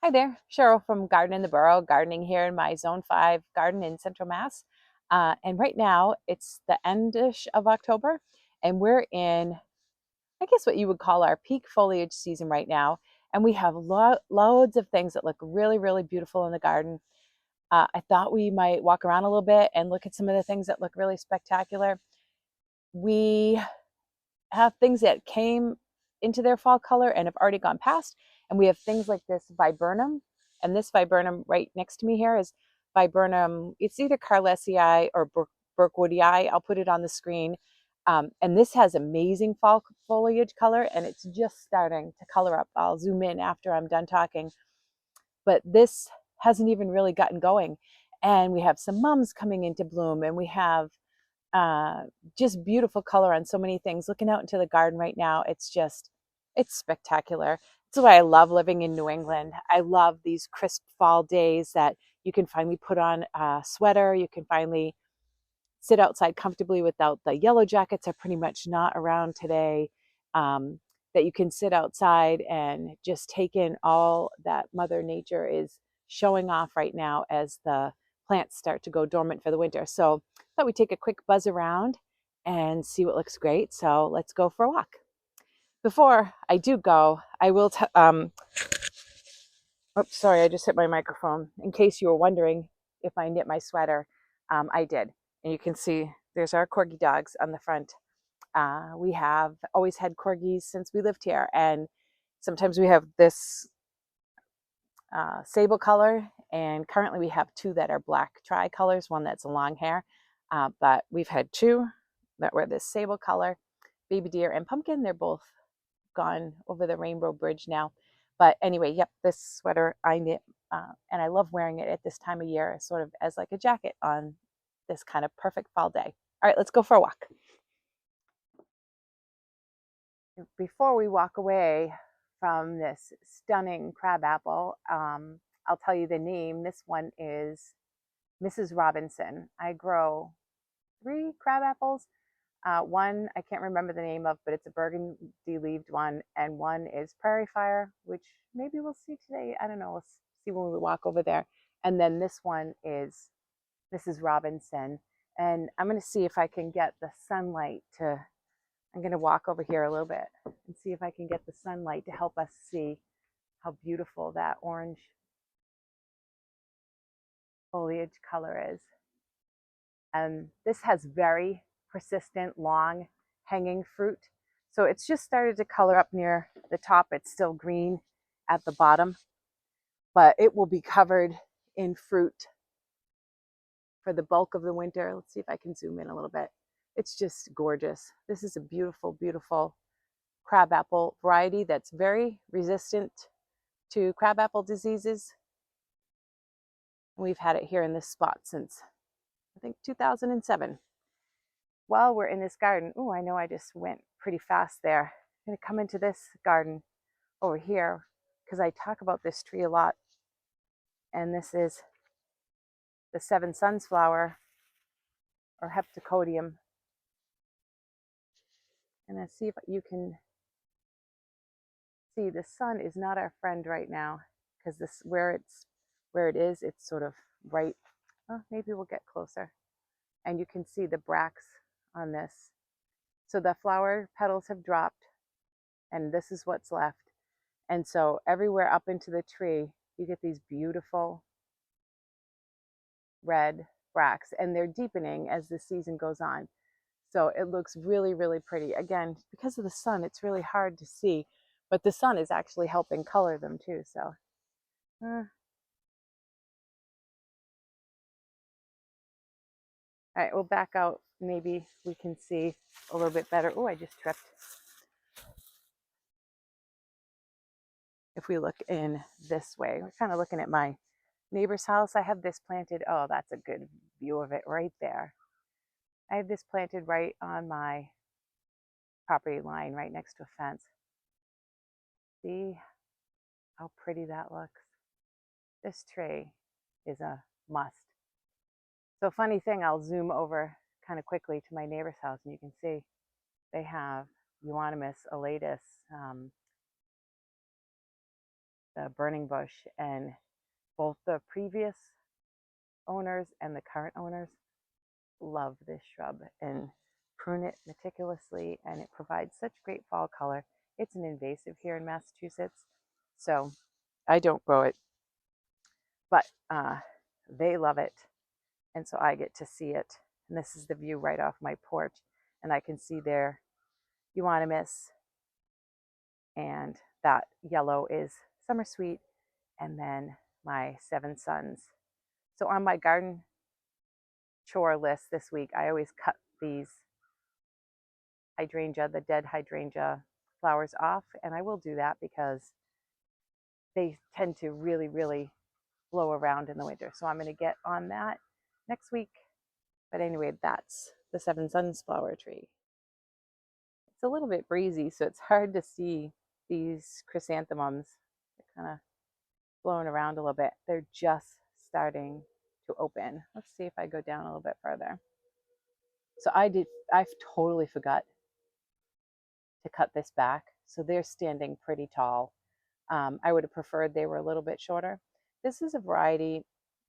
Hi there, Cheryl from Garden in the Borough, gardening here in my Zone 5 garden in Central Mass. And right now it's the end-ish of October, and we're in, I guess, what you would call our peak foliage season right now. And we have loads of things that look really, really beautiful in the garden. I thought we might walk around a little bit and look at some of the things that look really spectacular. We have things that came into their fall color and have already gone past. And we have things like this viburnum. And this viburnum right next to me here is viburnum. It's either Carlesii or Burkwoodii. I'll put it on the screen. And this has amazing fall foliage color, and it's just starting to color up. I'll zoom in after I'm done talking. But this hasn't even really gotten going. And we have some mums coming into bloom, and we have uh, just beautiful color on so many things. Looking out into the garden right now, it's spectacular. It's why I love living in New England. I love these crisp fall days that you can finally put on a sweater. You can finally sit outside comfortably without the yellow jackets are pretty much not around today. That you can sit outside and just take in all that Mother Nature is showing off right now as the plants start to go dormant for the winter. So I thought we'd take a quick buzz around and see what looks great. So let's go for a walk. Before I do go, I will oops, sorry, I just hit my microphone. In case you were wondering if I knit my sweater, I did. And you can see there's our corgi dogs on the front. We have always had corgis since we lived here. And sometimes we have this sable color. And currently we have two that are black tricolors, one that's a long hair. But we've had two that were this sable color, baby deer and pumpkin. They're both gone over the Rainbow Bridge now. But anyway, yep, this sweater I knit, and I love wearing it at this time of year, sort of as like a jacket on this kind of perfect fall day. All right, let's go for a walk. Before we walk away from this stunning crabapple, I'll tell you the name. This one is Mrs. Robinson. I grow 3 crabapples. One I can't remember the name of, but it's a burgundy-leaved one, and one is Prairie Fire, which maybe we'll see today. I don't know. We'll see when we walk over there. And then this one is Mrs. Robinson. And I'm going to see if I can get the sunlight to, I'm going to walk over here a little bit and see if I can get the sunlight to help us see how beautiful that orange foliage color is. And this has very persistent, long hanging fruit. So it's just started to color up near the top. It's still green at the bottom, but it will be covered in fruit for the bulk of the winter. Let's see if I can zoom in a little bit. It's just gorgeous. This is a beautiful, beautiful crabapple variety that's very resistant to crabapple diseases. We've had it here in this spot since, I think, 2007. While we're in this garden, oh, I know I just went pretty fast there. I'm going to come into this garden over here because I talk about this tree a lot. And this is the 7 Suns flower, or Heptacodium. And let's see if you can see the sun is not our friend right now, because this where it is, it's sort of right. Oh, maybe we'll get closer. And you can see the bracts on this. So the flower petals have dropped, and this is what's left. And so everywhere up into the tree, you get these beautiful red bracts, and they're deepening as the season goes on. So it looks really, really pretty. Again, because of the sun, it's really hard to see, but the sun is actually helping color them too. So, all right, we'll back out. Maybe we can see a little bit better. Oh, I just tripped. If we look in this way, we're kind of looking at my neighbor's house. I have this planted. Oh, that's a good view of it right there. I have this planted right on my property line, right next to a fence. See how pretty that looks? This tree is a must. So funny thing, I'll zoom over kind of quickly to my neighbor's house, and you can see they have Euonymus elatus, the burning bush, and both the previous owners and the current owners love this shrub and prune it meticulously, and it provides such great fall color. It's an invasive here in Massachusetts, so I don't grow it, but they love it, and so I get to see it. And this is the view right off my porch, and I can see their euonymus, and that yellow is summer sweet, and then my seven suns. So on my garden chore list this week, I always cut these hydrangea, the dead hydrangea flowers off, and I will do that because they tend to really blow around in the winter. So I'm going to get on that next week. But anyway, that's the seven suns flower tree. It's a little bit breezy, so it's hard to see these chrysanthemums. They're kind of blowing around a little bit. They're just starting to open. Let's see if I go down a little bit further. So I totally forgot to cut this back. So they're standing pretty tall. I would have preferred they were a little bit shorter. This is a variety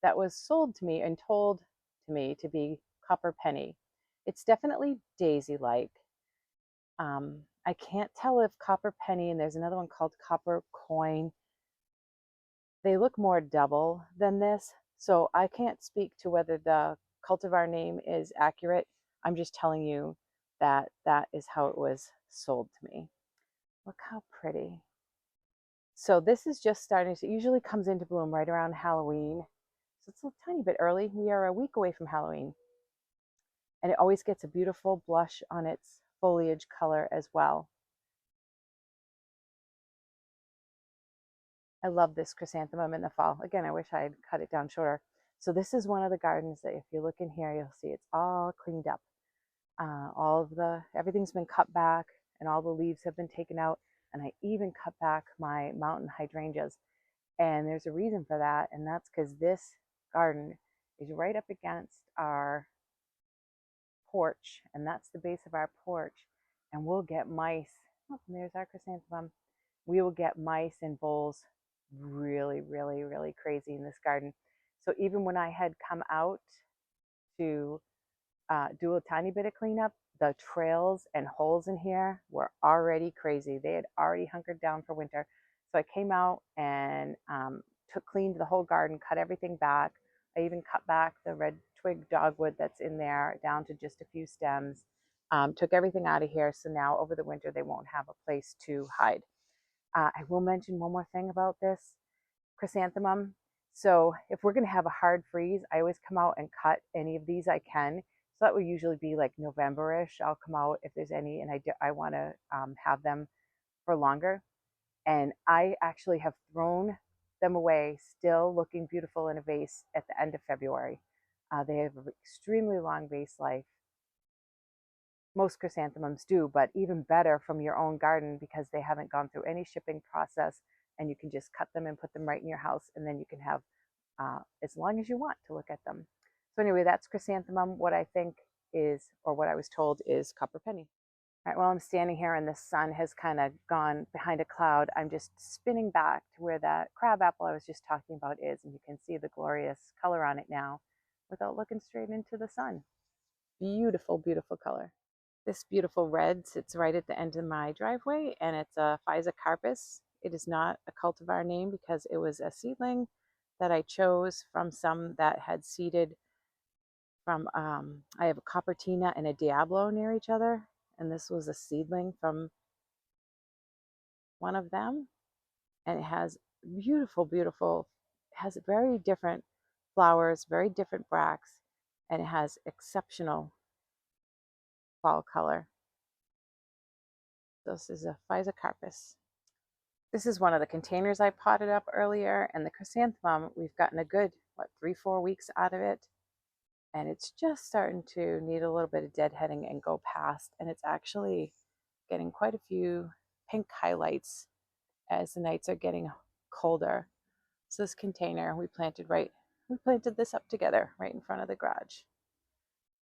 that was sold to me and told to me to be copper penny. It's definitely daisy-like. I can't tell if copper penny, and there's another one called copper coin. They look more double than this, so I can't speak to whether the cultivar name is accurate. I'm just telling you that that is how it was sold to me. Look how pretty. So this is just starting to, it usually comes into bloom right around Halloween. So it's a tiny bit early. We are a week away from Halloween. And it always gets a beautiful blush on its foliage color as well. I love this chrysanthemum in the fall. Again, I wish I had cut it down shorter. So this is one of the gardens that if you look in here, you'll see it's all cleaned up. Everything's been cut back and all the leaves have been taken out. And I even cut back my mountain hydrangeas. And there's a reason for that. And that's because this garden is right up against our porch. And that's the base of our porch. And we'll get mice. Oh, and there's our chrysanthemum. We will get mice and voles really crazy in this garden. So even when I had come out to do a tiny bit of cleanup, the trails and holes in here were already crazy. They had already hunkered down for winter. So I came out and cleaned the whole garden, cut everything back. I even cut back the red twig dogwood that's in there down to just a few stems. Took everything out of here. So now over the winter, they won't have a place to hide. I will mention one more thing about this chrysanthemum. So if we're going to have a hard freeze, I always come out and cut any of these I can. So that would usually be like November-ish. I'll come out if there's any, and I want to have them for longer. And I actually have thrown them away, still looking beautiful in a vase at the end of February. They have an extremely long vase life. Most chrysanthemums do, but even better from your own garden because they haven't gone through any shipping process, and you can just cut them and put them right in your house, and then you can have as long as you want to look at them. So anyway, that's chrysanthemum. What I think is, or what I was told is copper penny. All right, while I'm standing here and the sun has kind of gone behind a cloud, I'm just spinning back to where that crabapple I was just talking about is, and you can see the glorious color on it now without looking straight into the sun. Beautiful color. This beautiful red sits right at the end of my driveway, and it's a Physocarpus. It is not a cultivar name because it was a seedling that I chose from some that had seeded from, I have a Copertina and a Diablo near each other, and this was a seedling from one of them, and it has beautiful, it has very different flowers, very different bracts, and it has exceptional fall color. This is a Physocarpus. This is one of the containers I potted up earlier, and the chrysanthemum, we've gotten a good, 3-4 weeks out of it, and it's just starting to need a little bit of deadheading and go past, and it's actually getting quite a few pink highlights as the nights are getting colder. So this container we planted this up together right in front of the garage.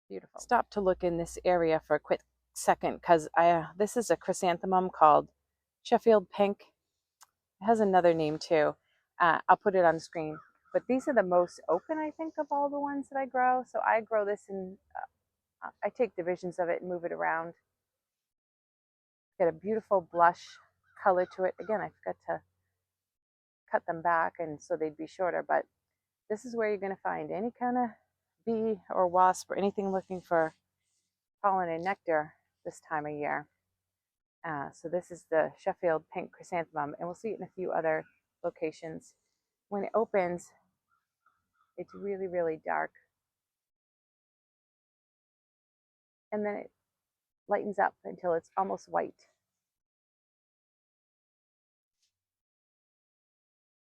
Beautiful. Stop to look in this area for a quick second because this is a chrysanthemum called Sheffield Pink. It has another name too. I'll put it on the screen. But these are the most open, I think, of all the ones that I grow. So I grow this in, I take divisions of it and move it around. Get a beautiful blush color to it. Again, I forgot to cut them back and so they'd be shorter, but this is where you're going to find any kind of bee or wasp or anything looking for pollen and nectar this time of year. So this is the Sheffield pink chrysanthemum, and we'll see it in a few other locations. When it opens, it's really, really dark. And then it lightens up until it's almost white.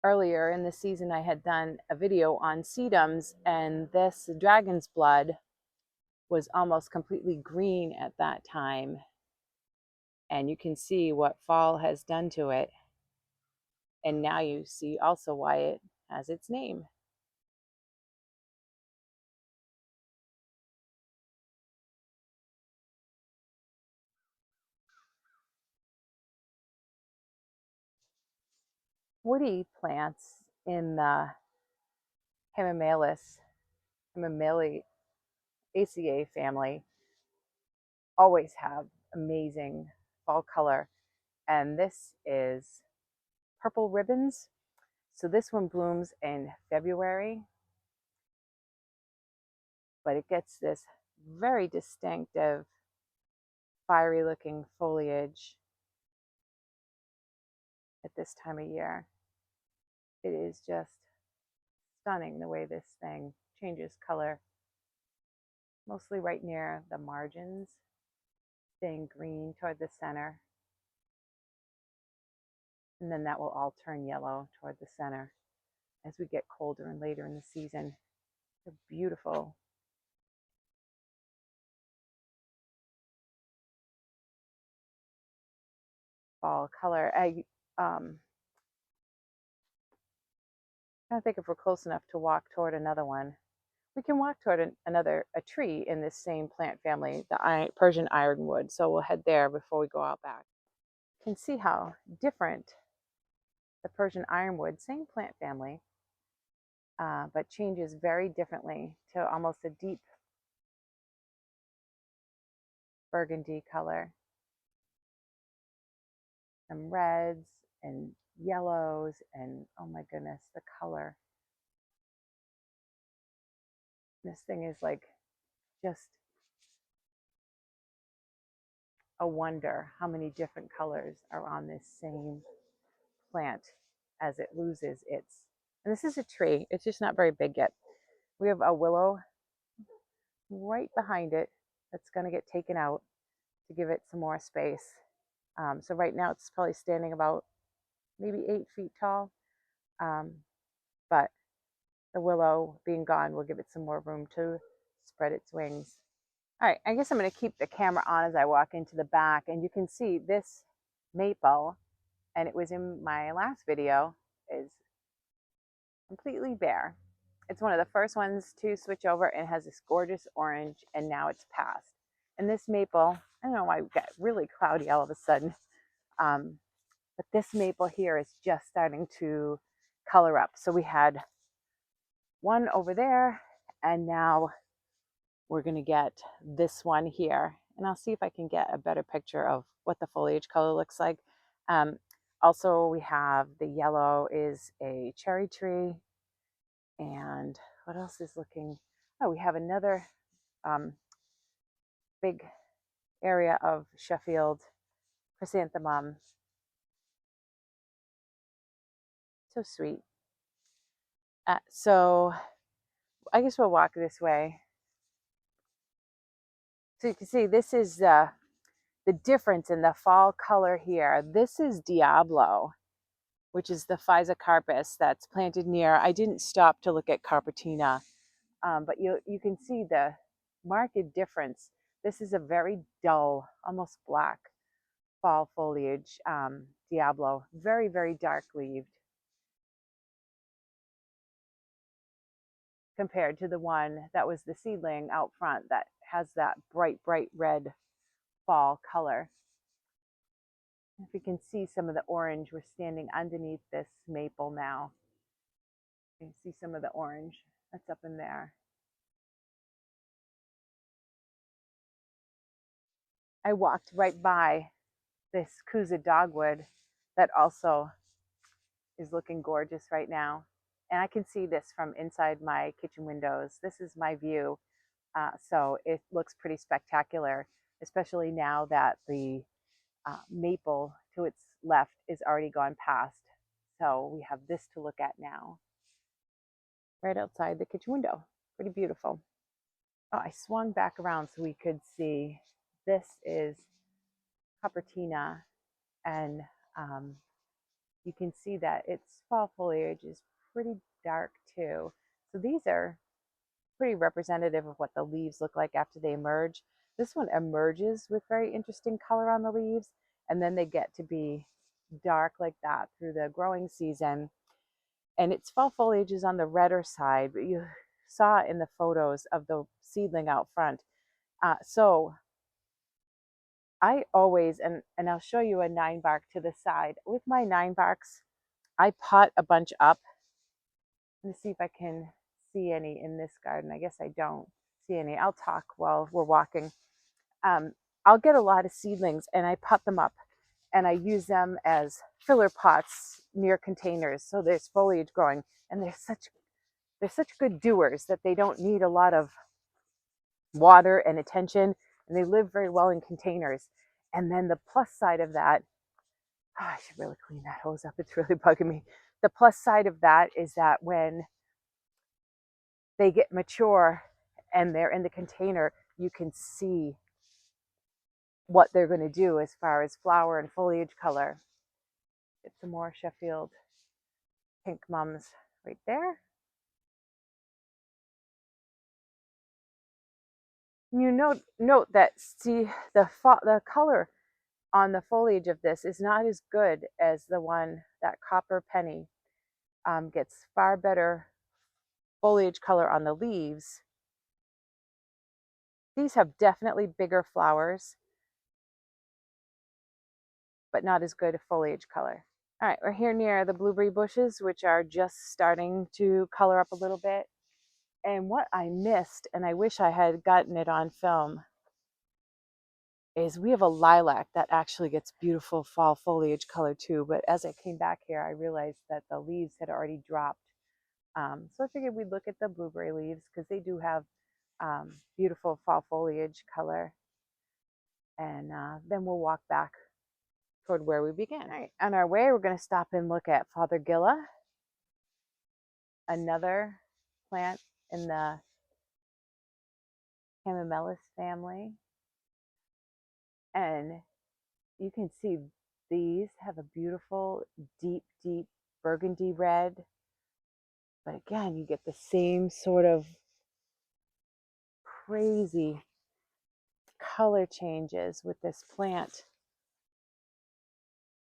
Earlier in the season, I had done a video on sedums, and this dragon's blood was almost completely green at that time. And you can see what fall has done to it. And now you see also why it has its name. Woody plants in the Himamalis, Himamaliaceae family always have amazing fall color. And this is purple ribbons. So this one blooms in February, but it gets this very distinctive, fiery looking foliage at this time of year. It is just stunning the way this thing changes color, mostly right near the margins, staying green toward the center. And then that will all turn yellow toward the center as we get colder and later in the season. They're beautiful. Fall color. I don't think if we're close enough to walk toward another one. We can walk toward a tree in this same plant family, the Persian ironwood. So we'll head there before we go out back. You can see how different the Persian ironwood, same plant family, but changes very differently to almost a deep burgundy color. Some reds and yellows, and oh my goodness, the color. This thing is like just a wonder how many different colors are on this same plant as it loses its, and this is a tree, it's just not very big yet. We have a willow right behind it that's going to get taken out to give it some more space. So right now it's probably standing about maybe 8 feet tall, but the willow being gone will give it some more room to spread its wings. All right, I guess I'm going to keep the camera on as I walk into the back, and you can see this maple, and it was in my last video, is completely bare. It's one of the first ones to switch over and has this gorgeous orange, and now it's past. And this maple, I don't know why it got really cloudy all of a sudden, but this maple here is just starting to color up. So we had one over there, and now we're going to get this one here. And I'll see if I can get a better picture of what the foliage color looks like. Also, we have the yellow is a cherry tree. And what else is looking? Oh, we have another big area of Sheffield chrysanthemum. So sweet. So I guess we'll walk this way. So you can see this is the difference in the fall color here. This is Diablo, which is the Physocarpus that's planted near. I didn't stop to look at Carpetina, but you can see the marked difference. This is a very dull, almost black fall foliage, Diablo, very, very dark leaved compared to the one that was the seedling out front that has that bright, bright red fall color. If you can see some of the orange, we're standing underneath this maple now. You can see some of the orange that's up in there. I walked right by this Kuza dogwood that also is looking gorgeous right now. And I can see this from inside my kitchen windows. This is my view. So it looks pretty spectacular, especially now that the maple to its left is already gone past. So we have this to look at now, right outside the kitchen window. Pretty beautiful. Oh, I swung back around so we could see. This is Cupertina, and you can see that its fall foliage is pretty dark too. So these are pretty representative of what the leaves look like after they emerge. This one emerges with very interesting color on the leaves, and then they get to be dark like that through the growing season. And its fall foliage is on the redder side, but you saw in the photos of the seedling out front. So I always, and I'll show you a 9-bark to the side. With my 9-barks, I pot a bunch up. Let me see if I can see any in this garden. I guess I don't see any. I'll talk while we're walking. I'll get a lot of seedlings and I pot them up and I use them as filler pots near containers. So there's foliage growing, and they're such good doers that they don't need a lot of water and attention, and they live very well in containers. And then the plus side of that, oh, I should really clean that hose up. It's really bugging me. The plus side of that is that when they get mature and they're in the container, you can see what they're going to do as far as flower and foliage color. Get some more Sheffield pink mums right there. You note that, see, the color on the foliage of this is not as good as the one that copper penny gets far better foliage color on the leaves. These have definitely bigger flowers, but not as good a foliage color. All right, we're here near the blueberry bushes, which are just starting to color up a little bit. And what I missed, and I wish I had gotten it on film, is we have a lilac that actually gets beautiful fall foliage color too. But as I came back here, I realized that the leaves had already dropped. So I figured we'd look at the blueberry leaves because they do have beautiful fall foliage color. And then we'll walk back toward where we began. All right, on our way, we're going to stop and look at Fothergilla, another plant in the Hamamelis family. And you can see these have a beautiful, deep, deep burgundy red. But again, you get the same sort of crazy color changes with this plant.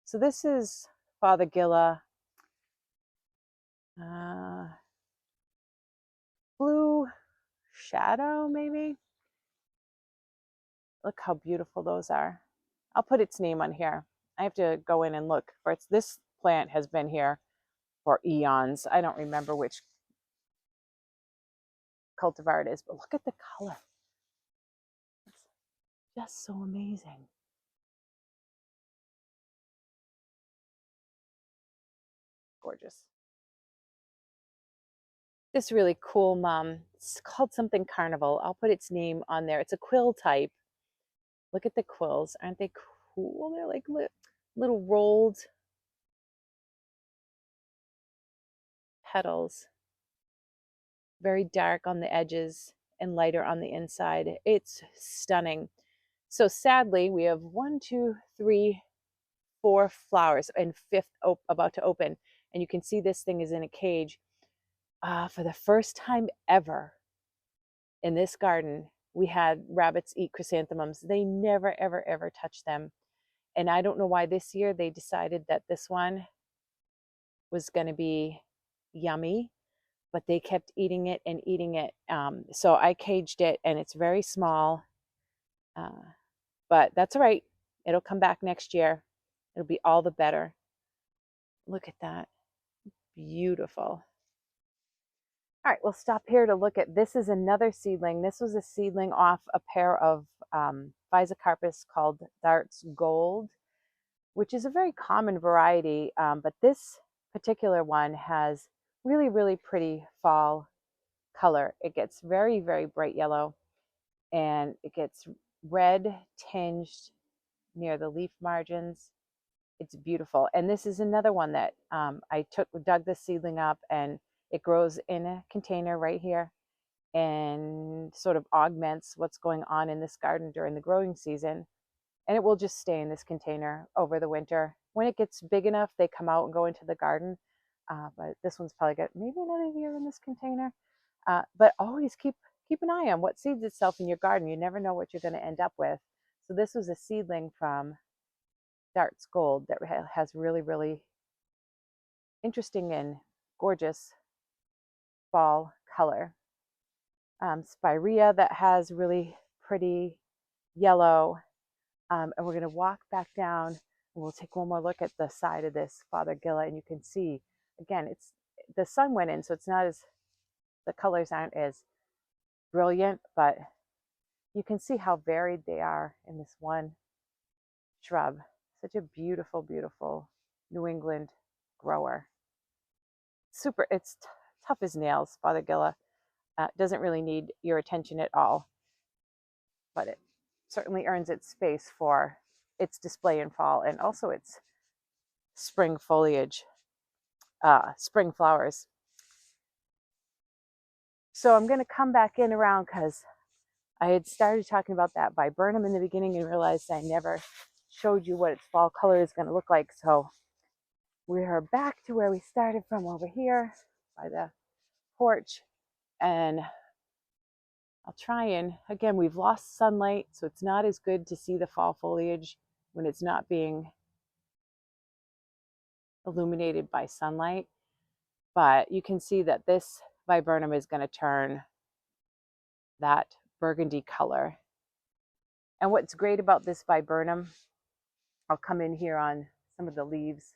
So this is Fothergilla, blue shadow maybe. Look how beautiful those are. I'll put its name on here. I have to go in and look for it. This plant has been here for eons. I don't remember which cultivar it is, but look at the color. It's just so amazing. Gorgeous. This really cool mum. It's called something Carnival. I'll put its name on there. It's a quill type. Look at the quills. Aren't they cool? They're like little rolled petals. Very dark on the edges and lighter on the inside. It's stunning. So sadly, we have 1, 2, 3, 4 flowers and 5th about to open. And you can see this thing is in a cage. For the first time ever in this garden, we had rabbits eat chrysanthemums. They never, ever, ever touch them. And I don't know why this year they decided that this one was going to be yummy, but they kept eating it and eating it. So I caged it, and it's very small, but that's all right. It'll come back next year. it'll be all the better. Look at that. Beautiful. All right, we'll stop here to look at, this is another seedling. This was a seedling off a pair of Physocarpus called Darts Gold, which is a very common variety, but this particular one has really, really pretty fall color. It gets very, very bright yellow, and it gets red tinged near the leaf margins. It's beautiful. And this is another one that I dug the seedling up, and it grows in a container right here and sort of augments what's going on in this garden during the growing season. And it will just stay in this container over the winter. When it gets big enough, they come out and go into the garden. But this one's probably got maybe another year in this container. But always keep an eye on what seeds itself in your garden. You never know what you're going to end up with. So this was a seedling from Darts Gold that has really, really interesting and gorgeous fall color. Spirea that has really pretty yellow. And we're going to walk back down, and we'll take one more look at the side of this Fothergilla, and you can see, again, it's the sun went in, so it's not as, the colors aren't as brilliant, but you can see how varied they are in this one shrub. Such a beautiful, beautiful New England grower. Super, it's tough as nails, Fothergilla. Doesn't really need your attention at all, but it certainly earns its space for its display in fall and also its spring foliage, spring flowers. So I'm going to come back in around because I had started talking about that viburnum in the beginning and realized I never showed you what its fall color is going to look like. So we are back to where we started from over here by the porch, and I'll try and, again, we've lost sunlight, so it's not as good to see the fall foliage when it's not being illuminated by sunlight. But you can see that this viburnum is going to turn that burgundy color. And what's great about this viburnum, I'll come in here on some of the leaves.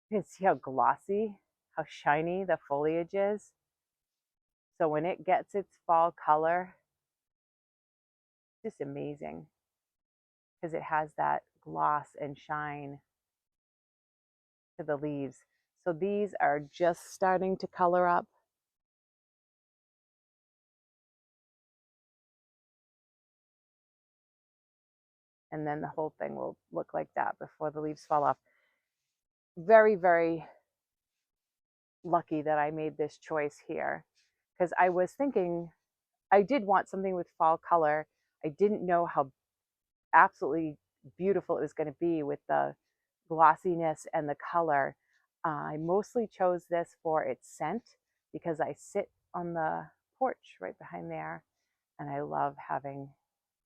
You can see how glossy, how shiny the foliage is. So when it gets its fall color, it's just amazing because it has that gloss and shine to the leaves. So these are just starting to color up. And then the whole thing will look like that before the leaves fall off. Very, very lucky that I made this choice here, because I was thinking I did want something with fall color. I didn't know how absolutely beautiful it was going to be with the glossiness and the color. I mostly chose this for its scent because I sit on the porch right behind there, and I love having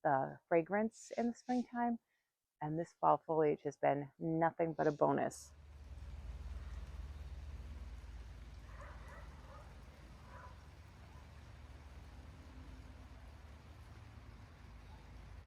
the fragrance in the springtime. And this fall foliage has been nothing but a bonus.